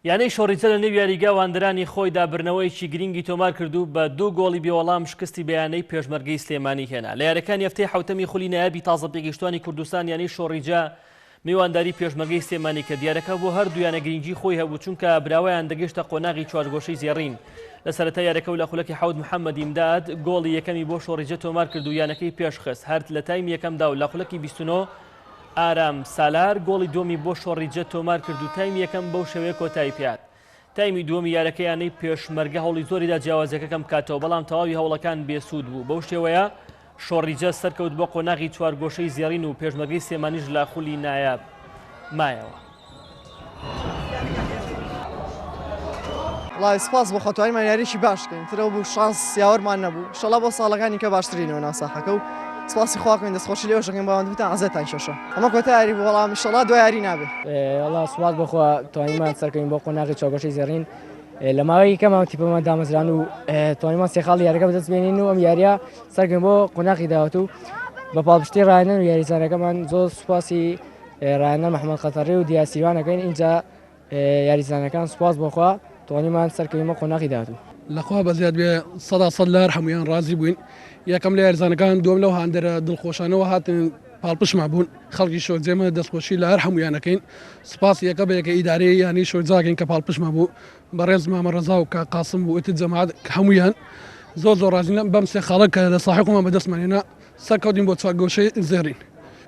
یانەی شۆڕیجە لە نێو یاریگا واندرانی خۆی دابرنەوەیکی گرنگی تۆمار کردو بە 2 گۆڵی بێوەڵام شکستی بەیانەی پێشمەرگەی سلێمانی هێنا لە یاریەکانی هەفتەی حوتەمی خولی نایابی تازە پێگەیشتوانی کوردستان یانەی شۆڕیجە میوانداری پێشمەرگەی سلێمانی کە دیارەکە بۆ هەردوویانە گرنگی خۆی هەبوو چونکە براوایان دەگەیشتە قۆناغی چوارگۆشەی زێڕین لە سەرەتای یاریەکە و لە خولەکی حەوت محەممەد ئیمداد گۆڵی یەکەمی بۆ شۆڕیجە تۆمار کرد و یانەکەی پێشخست هەرد لە تایم یەکەمدا و لە خولەکی 29 ئارام سالار گۆڵی دومی بۆ شۆڕیجە تۆمار کرد و تایم یەکەم بەو شێوەیە کۆتایی پێات. تایمی دووەمی یاریەکەیانەی پێشمەرگە هەوڵی زۆریدا جیاوازیەکەکەم کاتەوە بەڵام تەواوی هەوڵەکان بێسوود بوو بەو شێوەیە شۆڕیجە سەرکەوت بۆ قۆناغی چوارگۆشەی زێڕین و پێشمەرگەی سلێمانیش لە خولی نایاب مایەوە. وڵای سپاس بۆ خۆتوانیمان یاریشی باشکەین ترەوە بوو شانس یاوەرمان نەبوو ئینشەڵا بۆ ساڵەکانی کە باشترینەوە ناساخەکە و سپاسی خواکەین دەستخۆشی لێوە شەکەین باوەندتان ئازێتان شەشە ئەمە کۆتا یاری بوو بەڵام ئینشەڵا دوای یاری نابێت. وڵا سوپاس بۆخوا توانیمان سەرکەین بۆ قۆناغی چوارگۆشەی زێڕین لە ماوەی کەمەوە تیپەمان دامەزران و توانیمان سێ خاڵی یاریەکە بەدەست بێنین و ئەم یاریە سەرکەین بۆ قۆناغی داوەت و بە پاڵپشتی ڕایەنەن و یاریزانەکەمان زۆر سوپاسی ڕایەنە محەممەد قەتەڕی و دیاسیوانەکەین اینجا یاریزانەکان سوپاس بۆخوا توانیمان سەرکەوی بۆ قۆناغی داوەت. لەخوا بەزیاد بێ سەد لار هەمویان ڕازی بووین یەکەم لە یاریزانەکان دووەم لەو هاندەرە دڵخۆشانەوە هاتن پاڵپشما بوون خەڵکی شۆرجێمە دەستخۆشی لە هەر هەمویانەکەین سپاس یەکە بە یەکە ئیدارەی یانی شۆرجاکەین کە پاڵپشما بوو بەڕێز مامە ڕەزا و کە قاسم بوو ئێتت جەماعەت هەمویان زۆر ڕازین بەم سێ خاڵە کە لە ساحقمان بەدەستمانێنا سەرکەوتین بۆ چوارگۆشەی زێڕین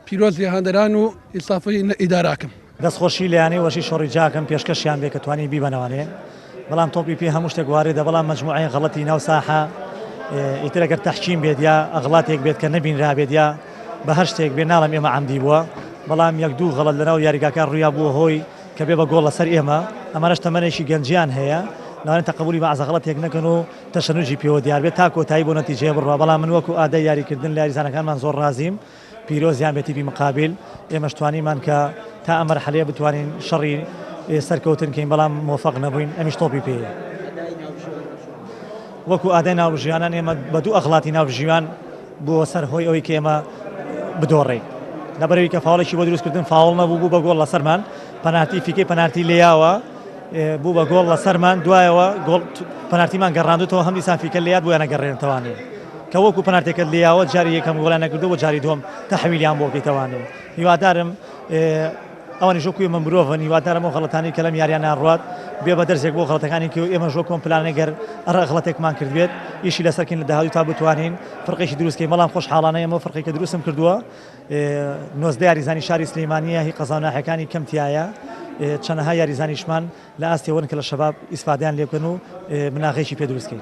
پیرۆزی هاندەران و ئیسافەی ئیداراکەم دەستخۆشی لە یانەی وەشی شۆڕیجاکەم پێشکەشیان بێ کە توانی بیبەنەوانێ بەڵام تۆپی پێ هەموو شتێک واردە بەڵام مەجموعەی غەڵەتی ناو ساحە ئیتر ئەگەر تەحکیم بێت یا ئەغڵاتێک بێت کە نەبینرابێت یا بە هەر شتێک بێ ناڵم ئێمە عەمدی بووە بەڵام یەک دوو غەڵەت لەناو یاریگاکان ڕوویا بووە هۆی کە بێ بە گۆڵ لەسەر ئێمە ئەمانەش تەمەنێکی گەنجیان هەیە لەوانێت تەقبولی بەعزە غەڵەتێک نەکەن و تەشەنوجی پێوە دیار بێت تا کۆتایی بۆ نەتیجەیە بڕوا بەڵام من وەکو ئادەی یاریکردن لە یاریزانەکانمان زۆر ڕازیم پیرۆزیان بێ تیپی مقابل ئێمەش توانیمان کە تا ئەم مەرحەلەیە بتوانین شەڕی سەرکەوتن کەین بەڵام موفق نەبووین ئەمیش تۆپی پێیە وەکو ئادەی ناوژیانان ئێمە بە دوو ئەغڵاتی ناوژیوان بووە سەر هۆی ئەوەی کە ئێمە بدۆڕێ لەبەرەوەی کە فاوڵێکی بۆ دروستکردن فاوڵ نەبوو بوو بە گۆڵ لەسەرمان پەنالتی فیکەی پەنالتی لێیاوە بوو بە گۆڵ لەسەرمان دوایەوە گۆڵ پەنالتیمان گەڕاندوتەوە هەم دیسان فیکە لێیاد بۆیان نەگەڕێنەوانێ کە وەکو پەنالتێکە لێیاوە جاری یەکەم گۆڵیان نەکردو بۆ جاری دووەم تەحویلیان بۆ بکەیتەوانێ هیوادارم ئەوانی ژۆکوی من مرۆڤن هیوادارم ئەو غەڵەتانی کە لەم یاریان ناڕوات بێ بە دەرزێک بۆ غەڵەتەکانی کە ئێمە ژۆ کۆمپلانێگەر ئەڕ غەڵەتێکمان کردوێت ئیشی لەسەرکەین لە داهاتوو تا بتوانین فڕقێکی دروستکەین بەڵام خۆشحاڵانە ئێمە فڕقێکە دروستم کردووە 19 یاریزانی شاری سلێمانیە هی قەزاوناحەکانی کەمتیایە چەندەها یاریزانیشمان لە ئاستێوەرن کە لە شەباب ئیسفادەیان لێ بکەن و بناغێکی پێ دروستکەین.